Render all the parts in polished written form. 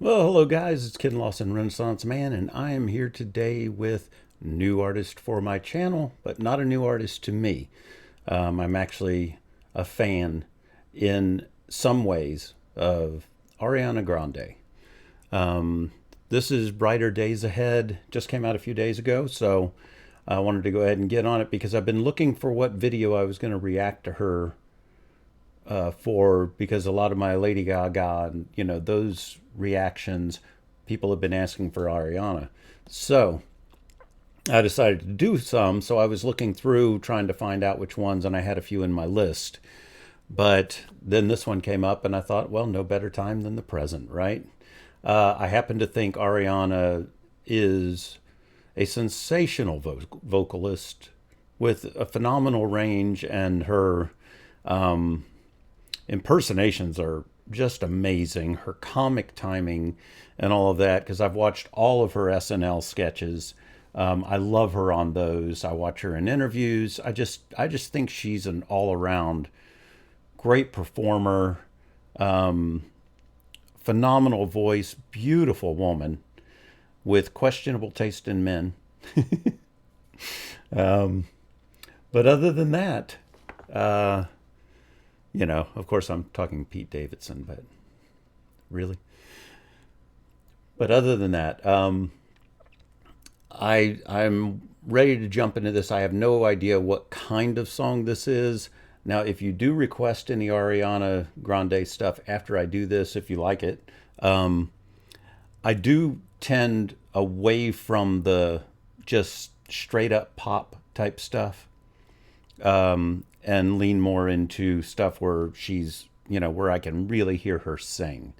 Well, hello guys, it's Ken Lawson, Renaissance Man, and I am here today with new artist for my channel, but not a new artist to me. I'm actually a fan in some ways of Ariana Grande. This is Brighter Days Ahead, just came out a few days ago, so I wanted to go ahead and get on it because I've been looking for what video I was going to react to her for, because a lot of my Lady Gaga and those reactions, people have been asking for Ariana. So I decided to do some. So I was looking through trying to find out which ones, and I had a few in my list. But then this one came up, and I thought, well, no better time than the present, right? I happen to think Ariana is a sensational vocalist with a phenomenal range, and her impersonations are just amazing. Her comic timing and all of that, because I've watched all of her SNL sketches. I love her on those. I watch her in interviews. I just think she's an all around great performer, phenomenal voice, beautiful woman with questionable taste in men. But other than that, of course, I'm talking Pete Davidson, but really. But other than that, I'm ready to jump into this. I have no idea what kind of song this is. Now, if you do request any Ariana Grande stuff after I do this, if you like it, I do tend away from the just straight up pop type stuff, and lean more into stuff where she's, where I can really hear her sing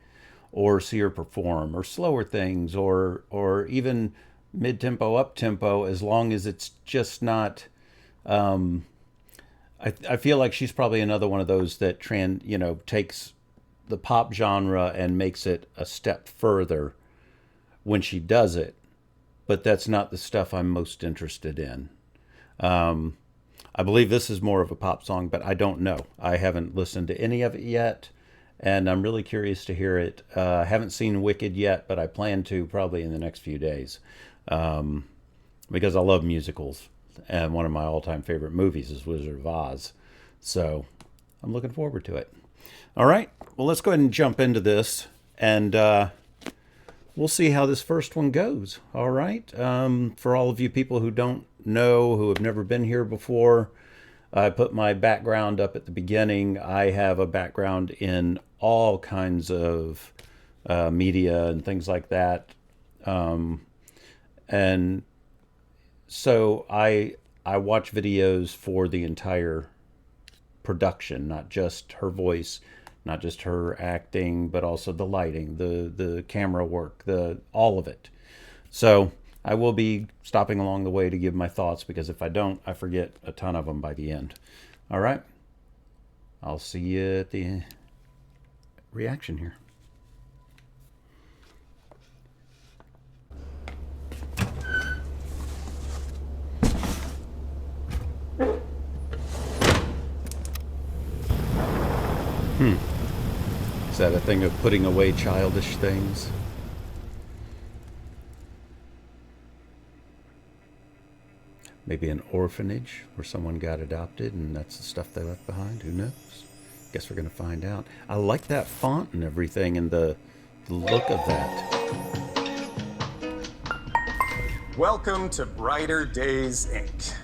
or see her perform, or slower things, or even mid tempo, up tempo, as long as it's just not. I feel like she's probably another one of those that takes the pop genre and makes it a step further when she does it, but that's not the stuff I'm most interested in. I believe this is more of a pop song, but I don't know. I haven't listened to any of it yet, and I'm really curious to hear it. I haven't seen Wicked yet, but I plan to probably in the next few days, because I love musicals, and one of my all-time favorite movies is Wizard of Oz. So I'm looking forward to it. All right, well, let's go ahead and jump into this, and we'll see how this first one goes. All right. For all of you people who don't know, who have never been here before, I put my background up at the beginning. I have a background in all kinds of media and things like that. And so I watch videos for the entire production, not just her voice, not just her acting, but also the lighting, the camera work, all of it. So I will be stopping along the way to give my thoughts, because if I don't, I forget a ton of them by the end. All right. I'll see you at the reaction here. Is that a thing of putting away childish things? Maybe an orphanage where someone got adopted and that's the stuff they left behind. Who knows? Guess we're going to find out. I like that font and everything, and the look of that. Welcome to Brighter Days, Inc.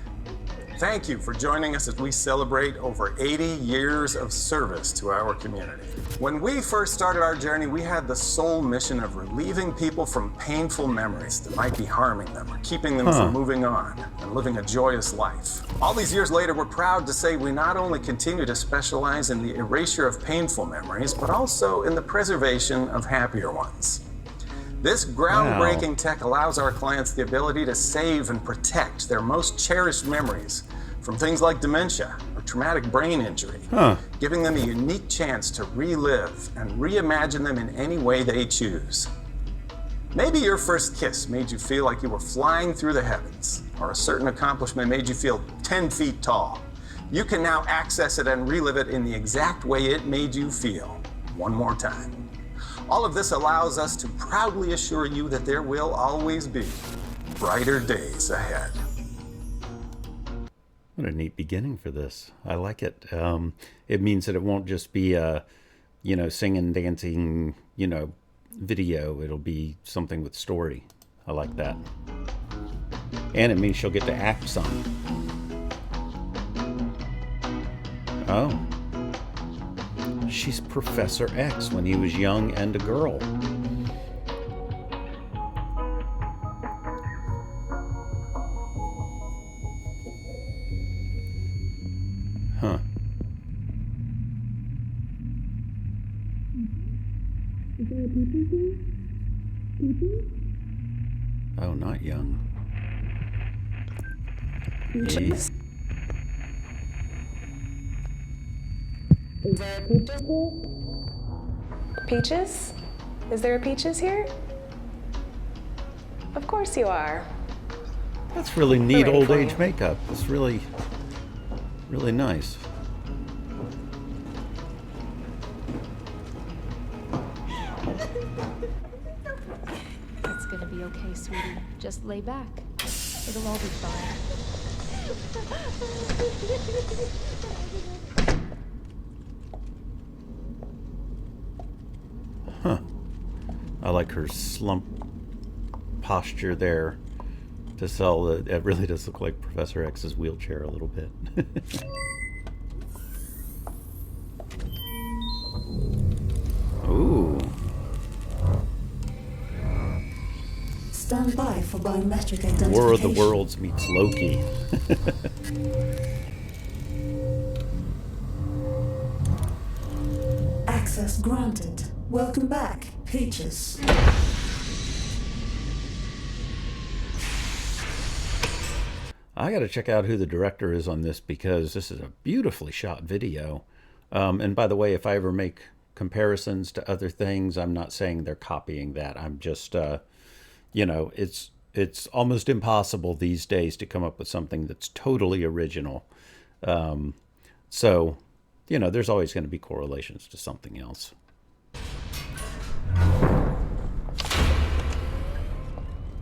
Thank you for joining us as we celebrate over 80 years of service to our community. When we first started our journey, we had the sole mission of relieving people from painful memories that might be harming them or keeping them from moving on and living a joyous life. All these years later, we're proud to say we not only continue to specialize in the erasure of painful memories, but also in the preservation of happier ones. This groundbreaking tech allows our clients the ability to save and protect their most cherished memories from things like dementia or traumatic brain injury, giving them a unique chance to relive and reimagine them in any way they choose. Maybe your first kiss made you feel like you were flying through the heavens, or a certain accomplishment made you feel 10 feet tall. You can now access it and relive it in the exact way it made you feel, one more time. All of this allows us to proudly assure you that there will always be brighter days ahead. What a neat beginning for this. I like it. It means that it won't just be a, singing, dancing, video. It'll be something with story. I like that. And it means she'll get to act some. Oh. She's Professor X when he was young and a girl. Huh. Oh, not young. Peaches? Is there a peaches here? Peaches? Is there a peaches here? Of course you are. That's really neat ready old for age you. makeup. It's really, really nice. It's gonna be okay, sweetie. Just lay back. It'll all be fine. Huh. I like her slump posture there to sell the. It really does look like Professor X's wheelchair a little bit. Ooh. Stand by for biometric identification. War of the Worlds meets Loki. Access granted. Welcome back, Peaches. I got to check out who the director is on this because this is a beautifully shot video. And by the way, if I ever make comparisons to other things, I'm not saying they're copying that. I'm just, it's almost impossible these days to come up with something that's totally original. So, there's always going to be correlations to something else.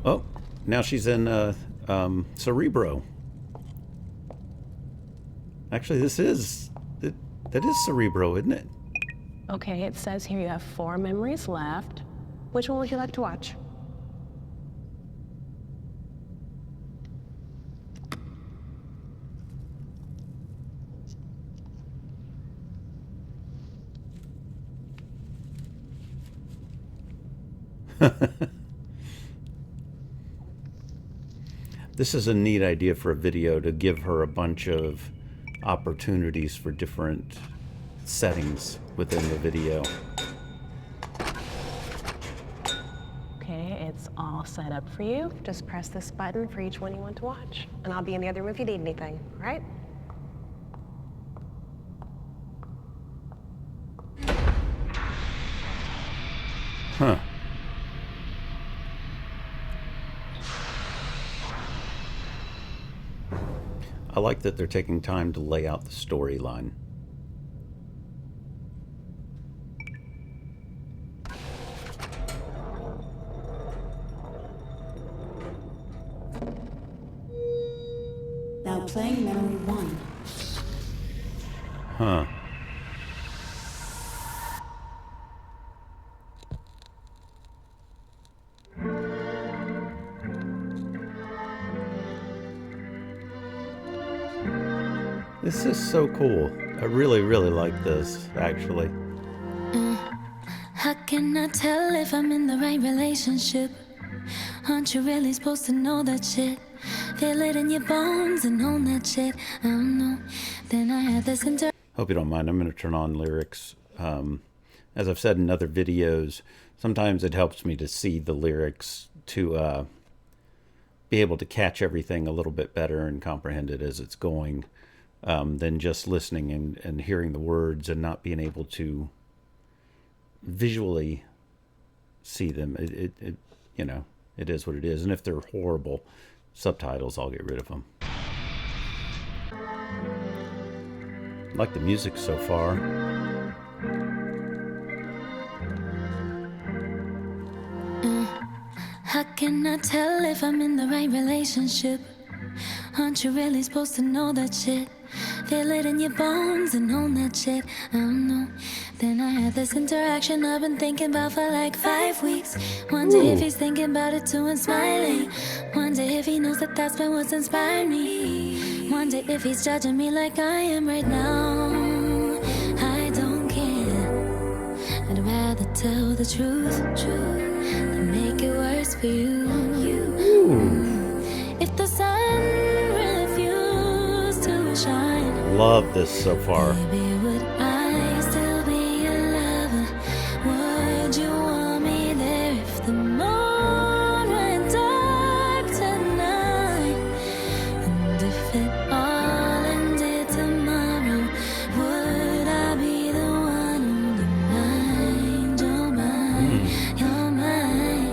Oh, now she's in Cerebro. Actually, that is Cerebro, isn't it? Okay, it says here you have 4 memories left. Which one would you like to watch? This is a neat idea for a video to give her a bunch of opportunities for different settings within the video. Okay, it's all set up for you. Just press this button for each one you want to watch. And I'll be in the other room if you need anything, all right? Huh. I like that they're taking time to lay out the storyline. Now playing memory 1. Huh. This is so cool. I really, really like this, actually. How can I tell if I'm in the right relationship? Aren't you really supposed to know that shit? Feel it in your bones and own that shit. I don't know. Then I had this Hope you don't mind. I'm going to turn on lyrics. As I've said in other videos, sometimes it helps me to see the lyrics to be able to catch everything a little bit better and comprehend it as it's going. Than just listening and hearing the words and not being able to visually see them. It is what it is. And if they're horrible subtitles, I'll get rid of them. I like the music so far. How can I tell if I'm in the right relationship? Aren't you really supposed to know that shit? Feel it in your bones and own that shit. I don't know. Then I had this interaction I've been thinking about for like 5 weeks. Wonder if he's thinking about it too and smiling. Wonder if he knows that that's been what's inspired me. Wonder if he's judging me like I am right now. I don't care. I'd rather tell the truth than make it worse for you. If the sun refused to shine, Love this so far. baby, would I still be your lover? Would you want me there if the moon went dark tonight? And if it all ended tomorrow, would I be the one holding your mind, your mind?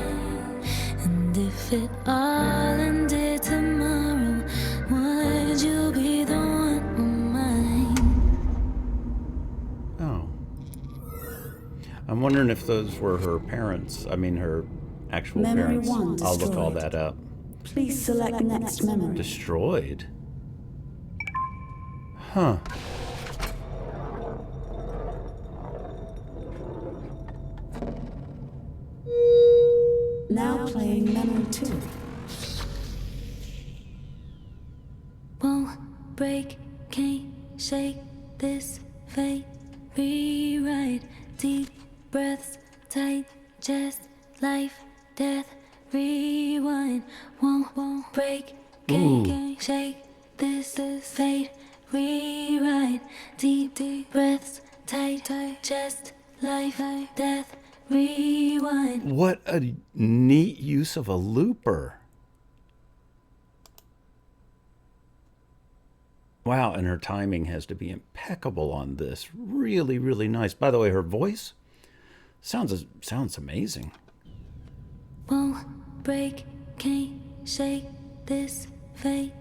And if it all ended tomorrow, would you be the one on mine? Oh. I'm wondering if those were her parents. I mean, her actual Memory parents. one I'll look all destroyed. that up. Please select next memory. Destroyed? Huh. Now playing memory 2. Won't break, can't shake this fate. Rewrite, deep breaths, tight chest, life, death. Rewind, won't break, can't shake this fate. Rewrite, deep breaths, tight chest, life, death. Rewind. What a neat use of a looper. Wow, and her timing has to be impeccable on this. Really, really nice. By the way, her voice sounds amazing. Won't break, can't shake this fate.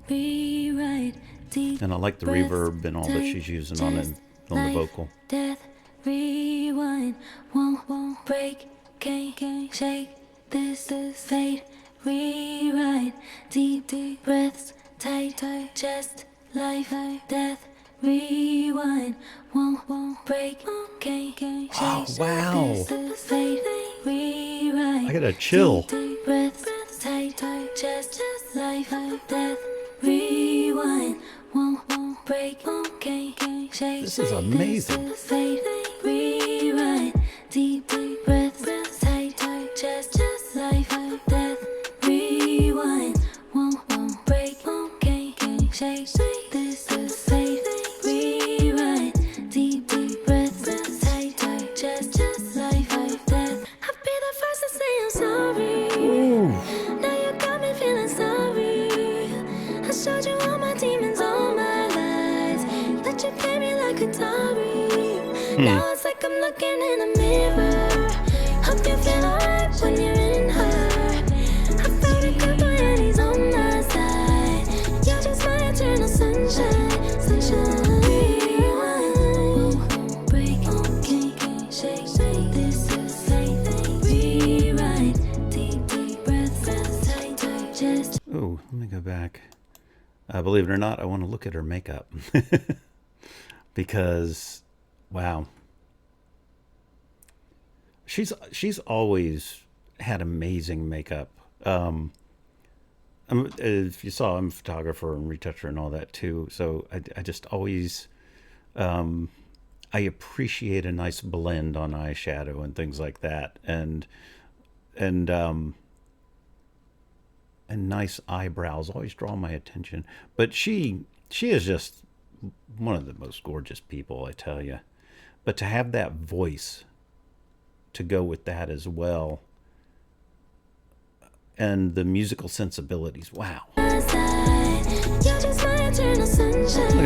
Rewrite, deep And I like the breaths, reverb and all that tight she's using on chest, the life, vocal. Death, rewind, won't break, can't shake this fate. Rewrite, deep breaths, tight chest, life, death. Rewind, won't break, can't shake wow. this fate. Rewrite. I got a chill. Deep breaths, tight chest, life, death. Rewind, won't break, can't shake. This is amazing. This fate. Rewrite, deep breaths, tight chest, life, death. Rewind, won't break, can't shake. This is fate. Rewrite, deep breaths, tight chest, life, death. I'll be the first to say I'm sorry. Now you got me feeling sorry. I showed you all my demons, all my lies. Let you play me like a Atari. Now it's like I'm looking in a mirror. Hope you feel alright when you're in her. I found a good boy and he's on my side. You're just my eternal sunshine, sunshine. Won't break, can't shake. This is fate. Rewrite, deep breaths, tight chest. Oh, let me go back. Believe it or not, I want to look at her makeup. Because, wow. She's always had amazing makeup. If you saw, I'm a photographer and retoucher and all that too. So I just always, I appreciate a nice blend on eyeshadow and things like that. And nice eyebrows always draw my attention. But she is just one of the most gorgeous people, I tell you. But to have that voice to go with that as well, and the musical sensibilities, wow. Look at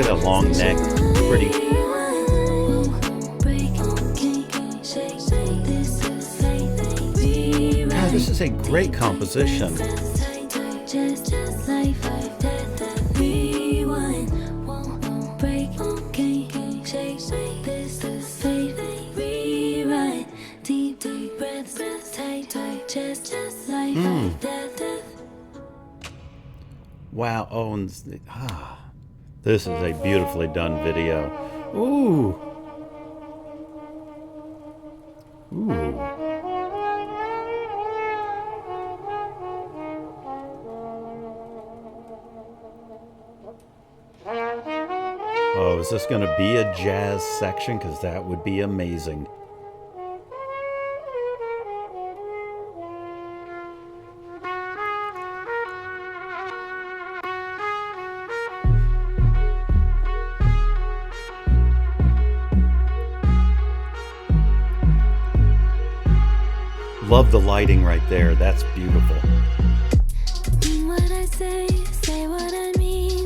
that long neck, pretty. God, this is a great composition. Deep breaths, tight just life, death. Wow. Oh, and this is a beautifully done video. Ooh. Ooh. Oh, is this going to be a jazz section? Because that would be amazing. Love the lighting right there. That's beautiful. Mean what I say what I mean.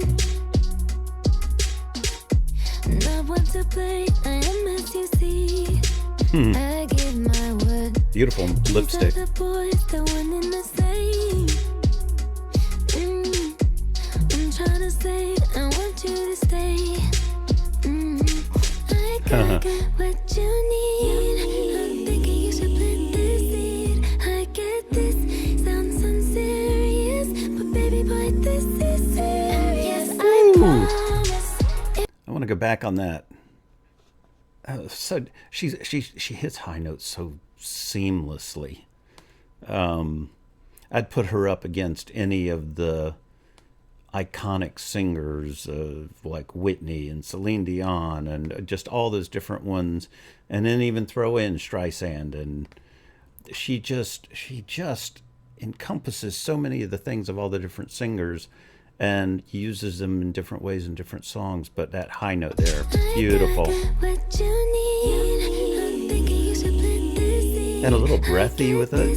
Not one to play, I am as you see. I give my word. Beautiful lipstick. The boys, the one in the same. I'm trying to say, I want you to stay. I gotta get what you need. I'm thinking you should plant this seed. I get this, sounds unserious, but baby boy, this is serious. I promise. I want to go back on that. So she hits high notes so seamlessly. I'd put her up against any of the iconic singers like Whitney and Celine Dion and just all those different ones, and then even throw in Streisand, and she just encompasses so many of the things of all the different singers and uses them in different ways in different songs. But that high note there, beautiful. And a little breathy with it.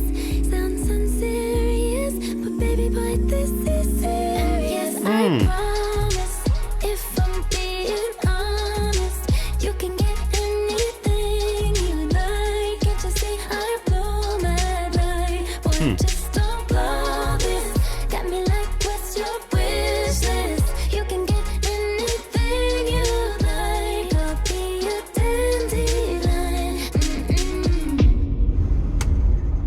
Sounds unserious, but baby boy, this is serious. I promise, if I'm being honest, you can get anything you like. Can't you see I blow my light? Boy, just don't blow this. Got me like, what's your wish list? You can get anything you like. I'll be a dandelion.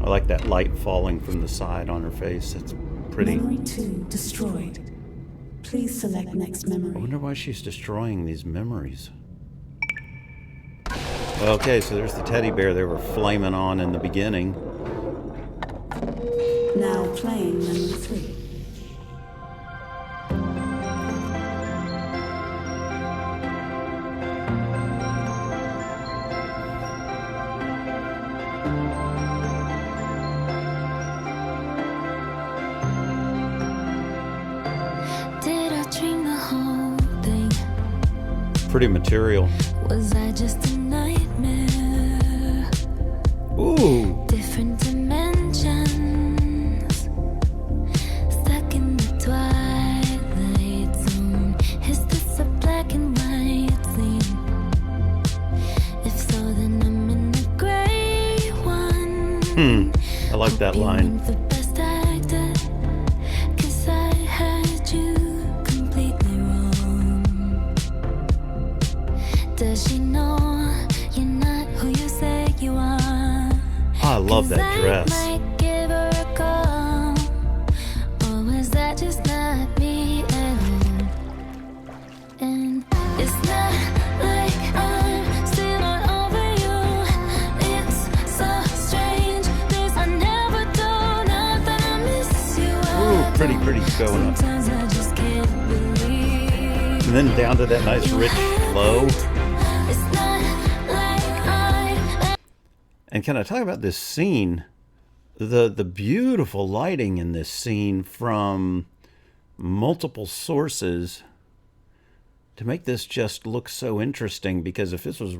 I like that light falling from the side on her face. It's pretty. Memory 2 destroyed. Please select next I memory. wonder why she's destroying these memories. Okay, so there's the teddy bear they were flaming on in the beginning. Now playing memory 3. Did I dream the whole thing? Pretty material. Was I just a nightmare? Ooh. Different dimensions, stuck in the twilight zone. Is this a black and white scene? If so, then I'm in the gray one. I like that line. The best actor, 'cause I had you completely wrong. Does she know you're not who you say you are? I love that dress. I might give her a call. Or was that just not me at all? And it's not like I'm still not over you. It's so strange, 'cause I never do, not that I miss you. Ooh, pretty going up. Sometimes I just can't believe. And then down to that nice rich flow. It's not like I. And can I talk about this scene? The beautiful lighting in this scene from multiple sources to make this just look so interesting, because if this was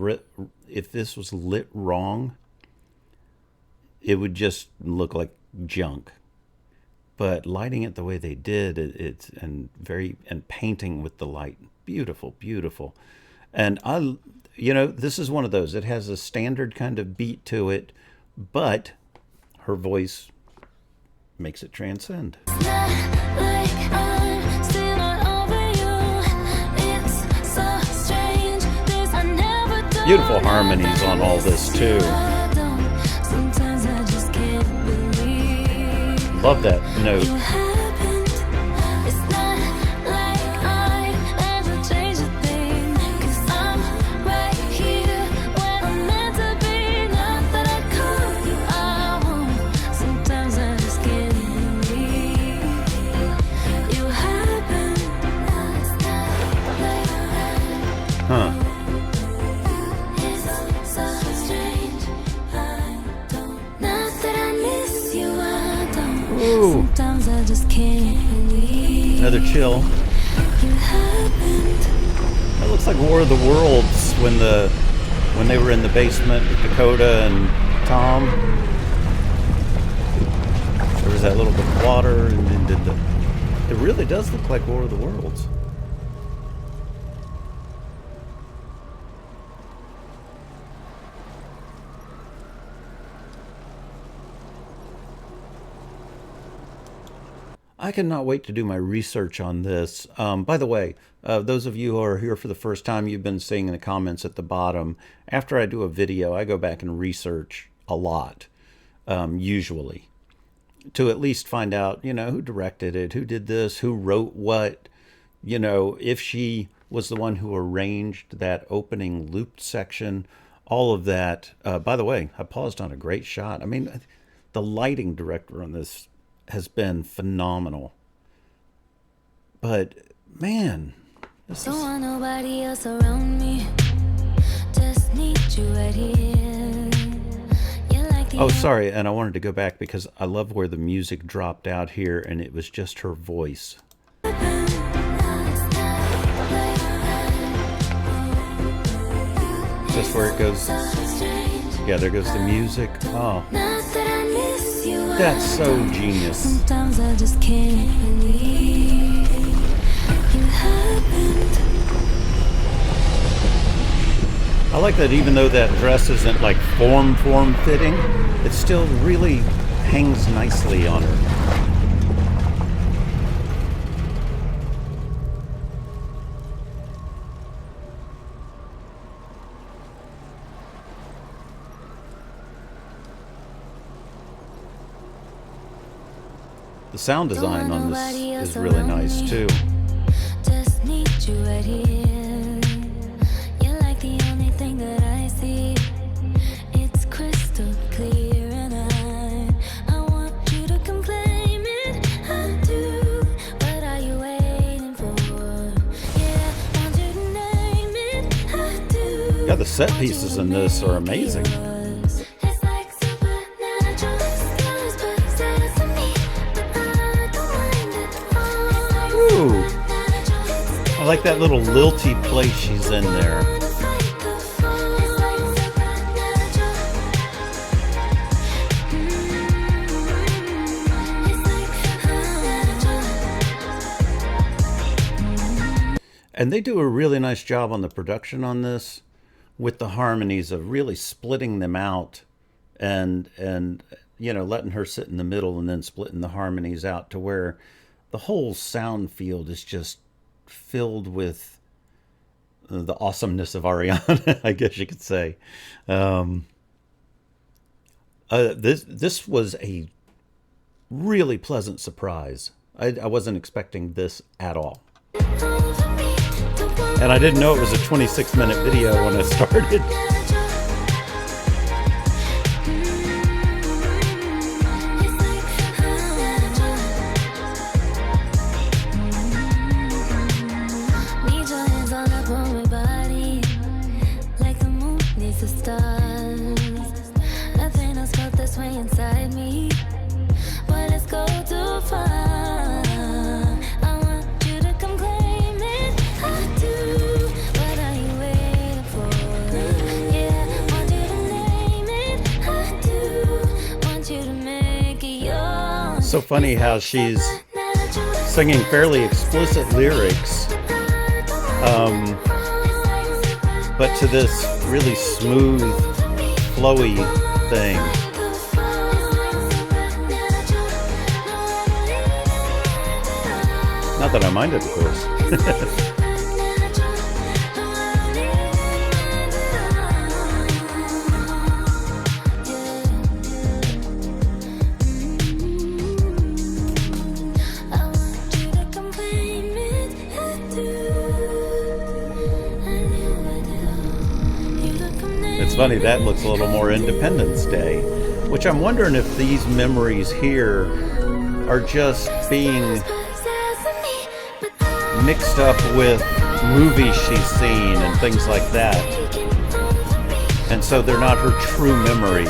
lit wrong, it would just look like junk. But lighting it the way they did, and painting with the light, beautiful. And this is one of those. It has a standard kind of beat to it, but her voice makes it transcend. It's not like I'm still not over you. It's so strange, 'cause I never do. Beautiful harmonies on all this too. Sometimes I just can't believe. Love that note. You happened. It's not like I ever changed a thing. 'Cause I'm right here where I'm meant to be. Not that I call you, I won't. Sometimes I just can't believe you happened. It's not like Huh. it's so strange. I don't. Not that I miss you, I don't. Ooh. Sometimes I just can't believe Another chill. you happened. That looks like War of the Worlds when they were in the basement with Dakota and Tom. There was that little bit of water, and then it really does look like War of the Worlds. I cannot wait to do my research on this. By the way, those of you who are here for the first time, you've been seeing in the comments at the bottom. After I do a video, I go back and research a lot, usually, to at least find out, who directed it, who did this, who wrote what, if she was the one who arranged that opening looped section, all of that. By the way, I paused on a great shot. I mean, the lighting director on this has been phenomenal. But man, this Don't is... want nobody else around me. Just need you right here. You're like the Oh, sorry, and I wanted to go back because I love where the music dropped out here and it was just her voice. Just where it goes. Yeah, there goes the music. Oh, that's so genius. Sometimes I just can't believe you happened. I like that even though that dress isn't like form fitting, it still really hangs nicely on her. The sound design on this is really nice too. Just need you right here. You're like the only thing that I see. It's crystal clear and I want you to come claim it. I do. What are you waiting for? Yeah, want you to name it. I do. Yeah, the set pieces in this are amazing. It's like supernatural stars, but sesame, but I don't mind it. Ooh, I like that little lilty place she's in there. And they do a really nice job on the production on this with the harmonies of really splitting them out and letting her sit in the middle and then splitting the harmonies out to where the whole sound field is just filled with the awesomeness of Ariana, I guess you could say. This was a really pleasant surprise. I wasn't expecting this at all. And I didn't know it was a 26-minute video when I started. Need your hands all up on my body, like the moon needs the stars. Nothing else felt this way inside me. But let's go too far. I want you to come claim it. I do. What are you waiting for? Yeah, want you to name it. I do. Want you to make it yours. So funny how she's singing fairly explicit lyrics, but to this really smooth, flowy thing. Not that I minded, of course. funny, that looks a little more Independence Day, which I'm wondering if these memories here are just being mixed up with movies she's seen and things like that. And so they're not her true memories.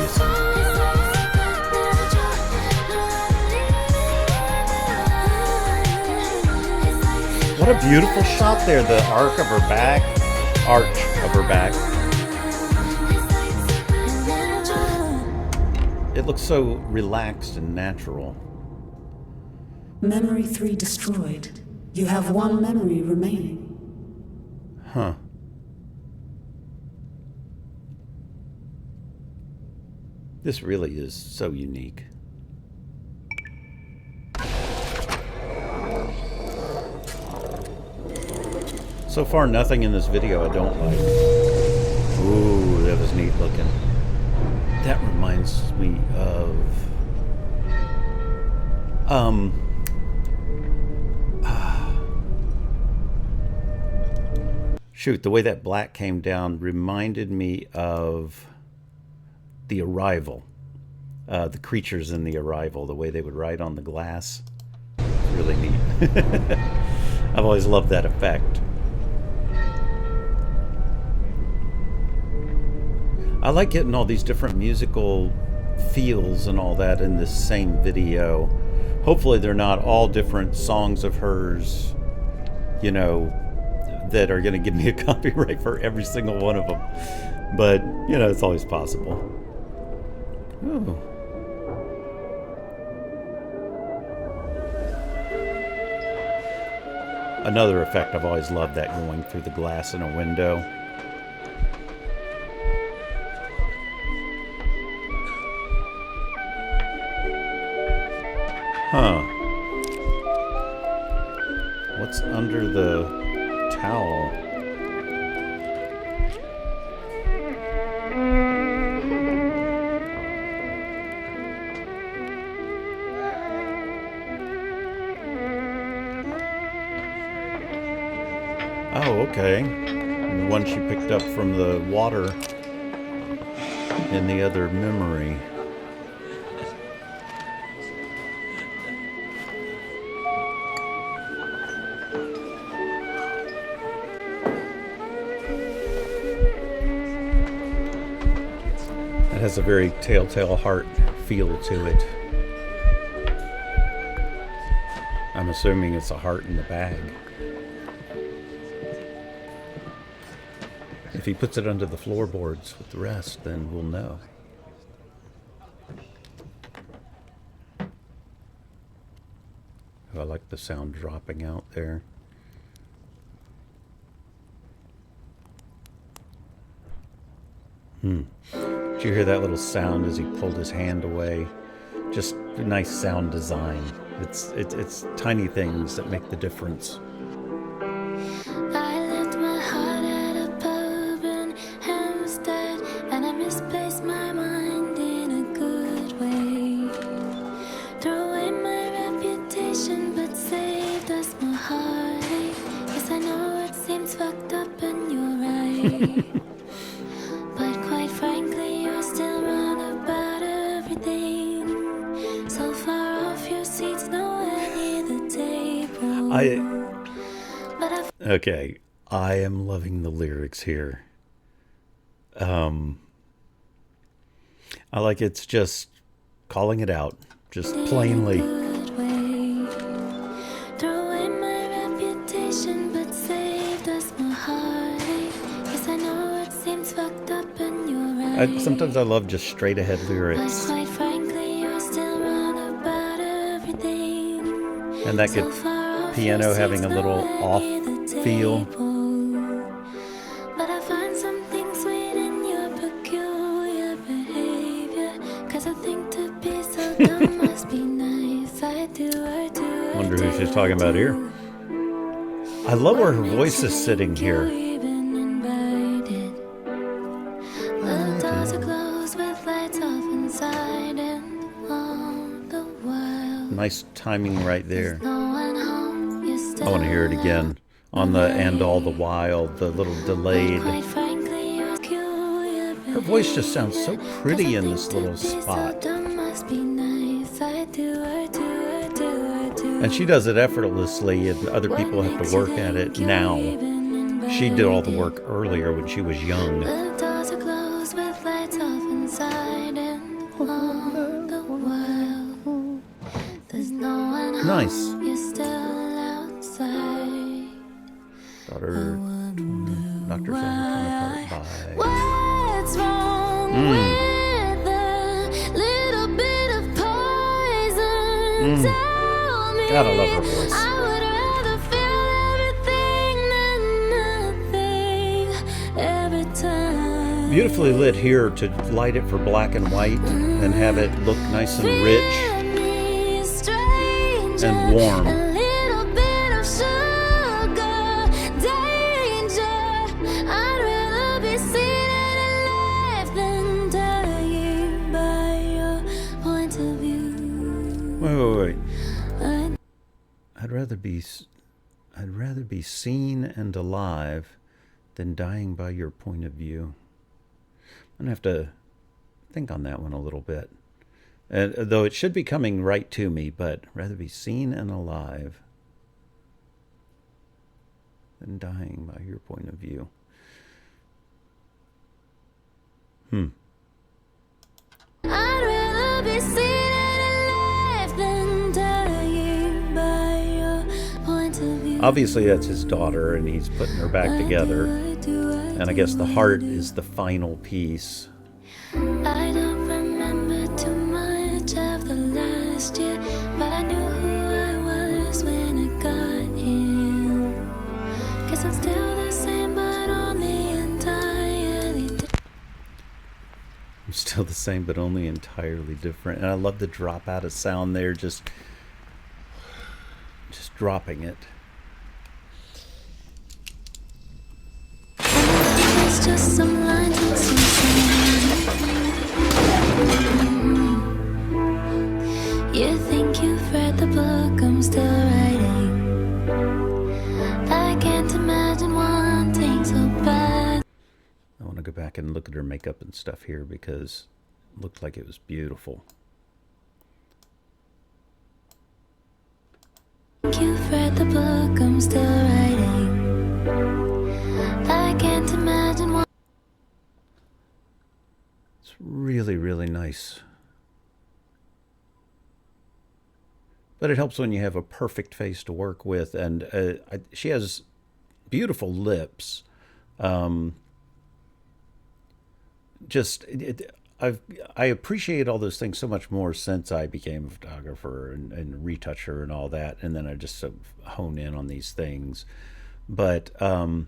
What a beautiful shot there, the arch of her back. It looks so relaxed and natural. Memory 3 destroyed. You have one memory remaining. Huh. This really is so unique. So far, nothing in this video I don't like. Ooh, that was neat looking. That reminds me of... shoot, the way that black came down reminded me of The Arrival. The creatures in The Arrival, the way they would write on the glass. Really neat. I've always loved that effect. I like getting all these different musical feels and all that in this same video. Hopefully they're not all different songs of hers, you know, that are going to give me a copyright for every single one of them. But, you know, it's always possible. Ooh. Another effect I've always loved, that going through the glass in a window. Huh. What's under the towel? Oh, okay. The one she picked up from the water in the other memory. It has a very Telltale Heart feel to it. I'm assuming it's a heart in the bag. If he puts it under the floorboards with the rest, then we'll know. Oh, I like the sound dropping out there. Did you hear that little sound as he pulled his hand away? Just a nice sound design. It's tiny things that make the difference. I left my heart at a pub in Hampstead, and I misplaced my mind in a good way. Threw away my reputation, but saved us more heartache. Yes, I know it seems fucked up, and you're right. But quite frankly, you're still wrong about everything. So far off your seats, nowhere near the table. Okay, I am loving the lyrics here. I like it's just calling it out, just plainly. Throw away my reputation, but saved us more heartache. Yes, I know it seems fucked up, and you're right. Sometimes I love just straight ahead lyrics. Quite frankly, you're still wrong about everything. And that good piano having a little off feel. But I find something sweet in your peculiar behavior. 'Cause I think to be so dumb must be nice. I do. Wonder who she's talking about here. I love where her voice is sitting here. The doors are closed with lights off inside, and all the while Nice timing right there. no one home. You're still I want to hear it again. On the and all the while, the little delayed. Quite frankly, you're peculiar Her Her voice just sounds so pretty in this little spot. And she does it effortlessly, and other people have to work at it now. She did all the work earlier when she was young. Nice. Daughter knocked her family apart by. What's wrong with a little bit of poison? Tell me. God, I love her voice. I would rather feel everything than nothing every time. Beautifully lit here to light it for black and white and have it look nice and rich and warm. A little bit of sugar, danger. I'd rather be seen and alive than dying by your point of view. Wait. I'd rather be seen and alive than dying by your point of view. I'm gonna have to think on that one a little bit. And though it should be coming right to me, but rather be seen and alive than dying by your point of view. I'd rather be seen and alive than dying by your point of view. Obviously that's his daughter, and he's putting her back together. And I guess the heart is the final piece. I don't remember too much of the last year, but I knew who I was when I got here. Guess I'm still the same, but only entirely different. I'm still the same, but only entirely different. And I love the drop out of sound there, just dropping it. It's just some lines and some songs. You think you've read the book I'm still writing. I can't imagine wanting so bad. I want to go back and look at her makeup and stuff here because it looked like it was beautiful. You've read the book I'm still writing. I can't imagine what. It's really, really nice. But it helps when you have a perfect face to work with, and she has beautiful lips. I appreciate all those things so much more since I became a photographer and retoucher and all that, and then I just sort of hone in on these things. But a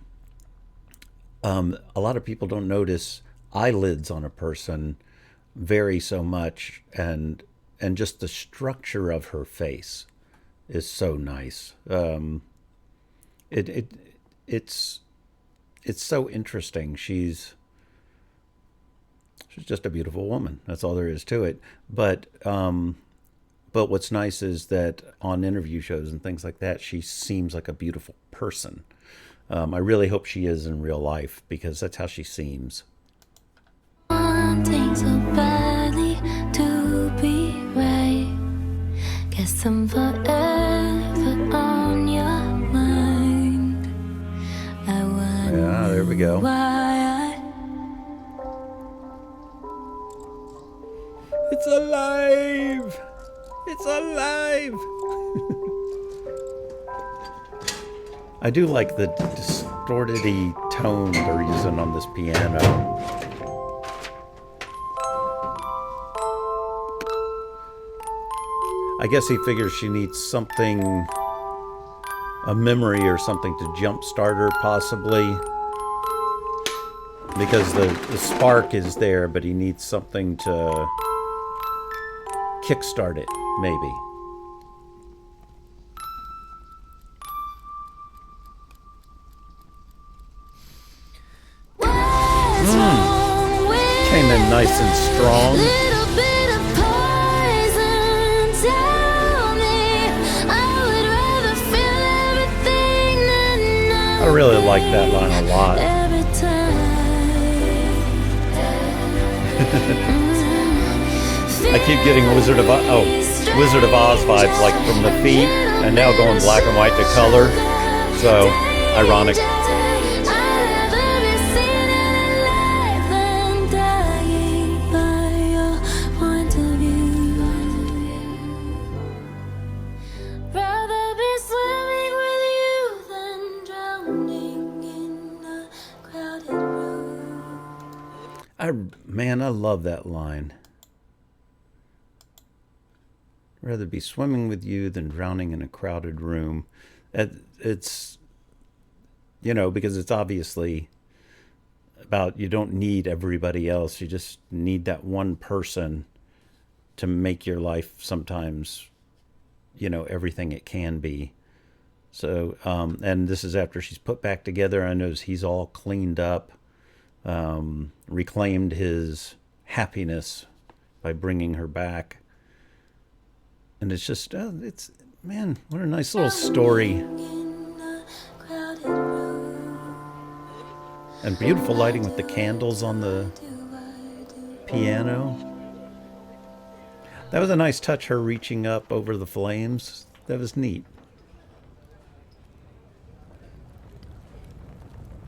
lot of people don't notice eyelids on a person vary so much, and just the structure of her face is so nice. It's so interesting. She's just a beautiful woman. That's all there is to it. But what's nice is that on interview shows and things like that, she seems like a beautiful person. I really hope she is in real life, because that's how she seems. Wanting so badly to be right. Guess I'm forever on your mind. I wonder Yeah, there we go. why It's alive! It's alive! I do like the distorted-y tone they're using on this piano. I guess he figures she needs something, a memory or something to jumpstart her, possibly. Because the spark is there, but he needs something to kickstart it, maybe. Came in nice and strong. little bit of poison. Tell me, I would rather feel everything than nothing. I really like that line a lot. Every time I keep getting Wizard of Oz vibes, like from the feet, and now going black and white to color. So ironic. Man, I love that line. Rather be swimming with you than drowning in a crowded room. It's, you know, because it's obviously about you don't need everybody else. You just need that one person to make your life sometimes, you know, everything it can be. So, and this is after she's put back together. I notice he's all cleaned up. Reclaimed his happiness by bringing her back, and it's just it's, man, what a nice little story, and beautiful lighting with the candles on the piano. That was a nice touch, her reaching up over the flames. That was neat.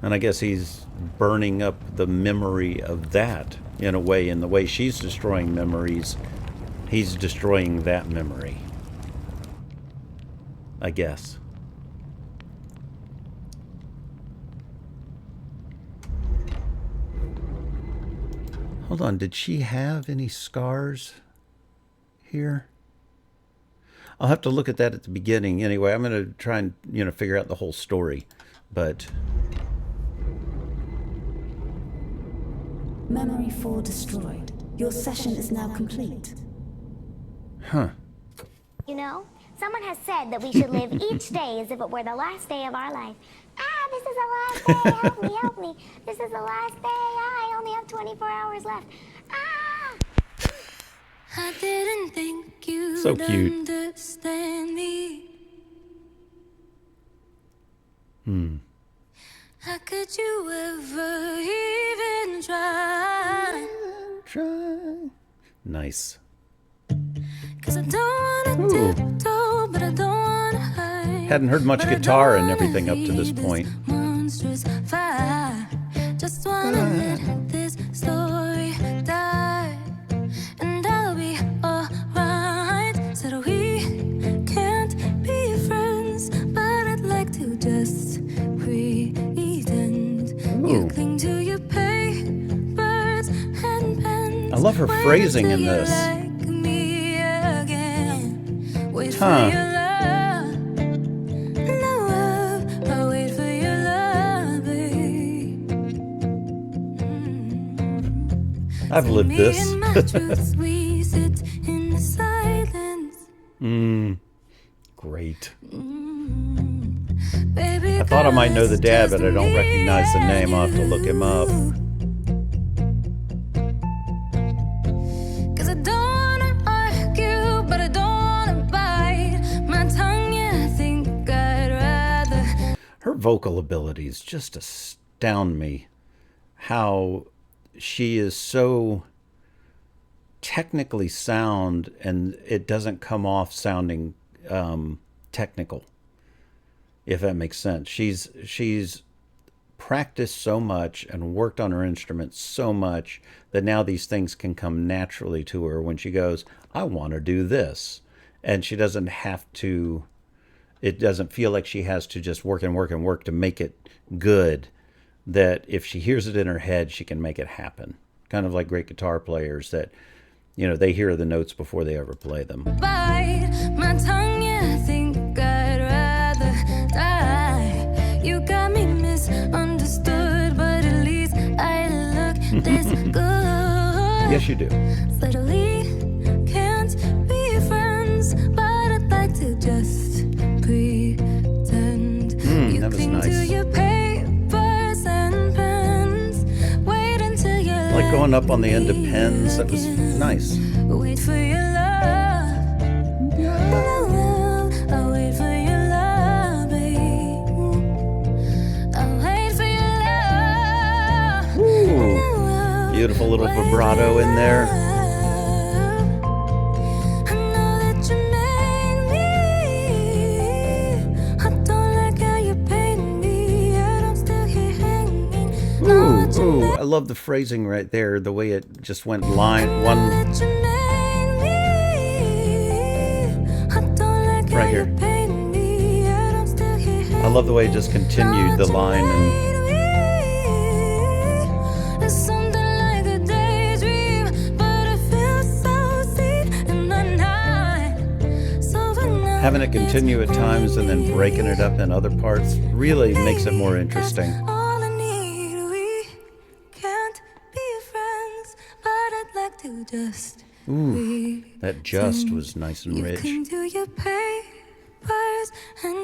And I guess he's burning up the memory of that in a way. In the way she's destroying memories, he's destroying that memory, I guess. Hold on, did she have any scars here? I'll have to look at that at the beginning. Anyway, I'm going to try and, you know, figure out the whole story. But... Memory 4 destroyed. Your session is now complete. Huh. You know, someone has said that we should live each day as if it were the last day of our life. Ah, this is the last day. Help me, help me. This is the last day. Ah, I only have 24 hours left. Ah! I didn't think you'd So cute. understand me. How could you ever even try? Nice. 'Cause I don't wanna tiptoe, but I don't wanna hide. Hadn't heard much But I guitar don't and everything up wanna to this see point. Monstrous fire. Just wanna let this story die. And I'll be alright. Said we can't be friends, but I'd like to just pretend. You cling to your papers and pens. I love her phrasing in this. Huh. I've lived this. Great. I thought I might know the dad, but I don't recognize the name. I'll have to look him up. Her vocal abilities just astound me. How she is so technically sound, and it doesn't come off sounding technical, if that makes sense. She's practiced so much and worked on her instrument so much that now these things can come naturally to her when she goes, I want to do this. And she doesn't have to, it doesn't feel like she has to just work and work and work to make it good. That if she hears it in her head, she can make it happen. Kind of like great guitar players that, you know, they hear the notes before they ever play them. Bite my tongue, yeah, I think I'd rather die. You got me misunderstood, but at least I look this good. Yes, you do. Literally can't be friends, but I'd like to just pretend. You that was cling nice. to your papers and pens. Wait until you Like going up on the end of pens. That was nice. wait for your love. I'll wait for your love, babe. I'll wait for your love. Beautiful a little vibrato in there. Ooh, I love the phrasing right there, the way it just went line one right here. I love the way it just continued the line and having it continue at times and then breaking it up in other parts really makes it more interesting. Ooh, that just was nice and rich. And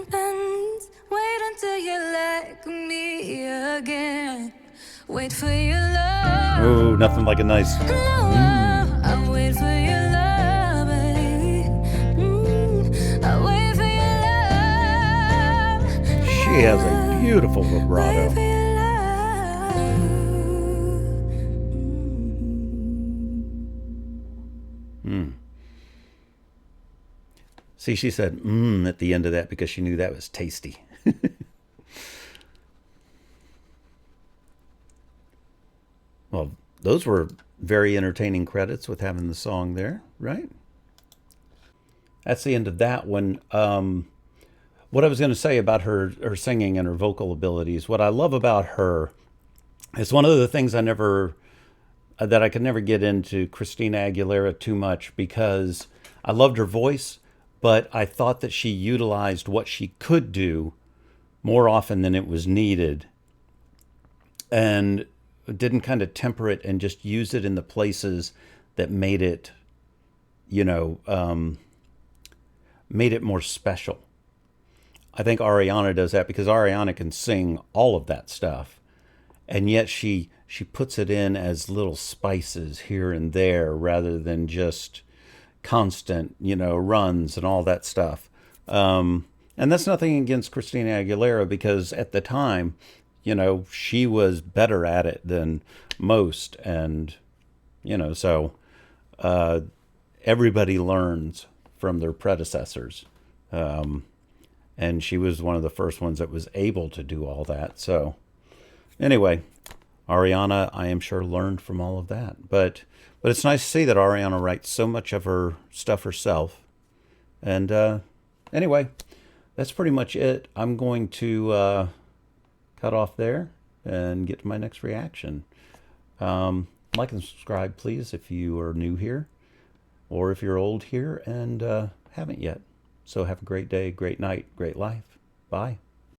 pens. Wait until you like me again. Wait for your love. Ooh, nothing like a nice. I wait for your love, baby. I wait for your love. She has a beautiful vibrato. See, she said at the end of that because she knew that was tasty. Well, those were very entertaining credits with having the song there, right? That's the end of that one. What I was going to say about her singing and her vocal abilities, what I love about her is one of the things that I could never get into Christina Aguilera too much because I loved her voice, but I thought that she utilized what she could do more often than it was needed and didn't kind of temper it and just use it in the places that made it, made it more special. I think Ariana does that because Ariana can sing all of that stuff, and yet she puts it in as little spices here and there rather than just constant, runs and all that stuff. And that's nothing against Christina Aguilera because at the time, she was better at it than most. And, so everybody learns from their predecessors. And she was one of the first ones that was able to do all that. So anyway, Ariana, I am sure, learned from all of that. But it's nice to see that Ariana writes so much of her stuff herself. And anyway, that's pretty much it. I'm going to cut off there and get to my next reaction. Like and subscribe, please, if you are new here or if you're old here and haven't yet. So have a great day, great night, great life. Bye.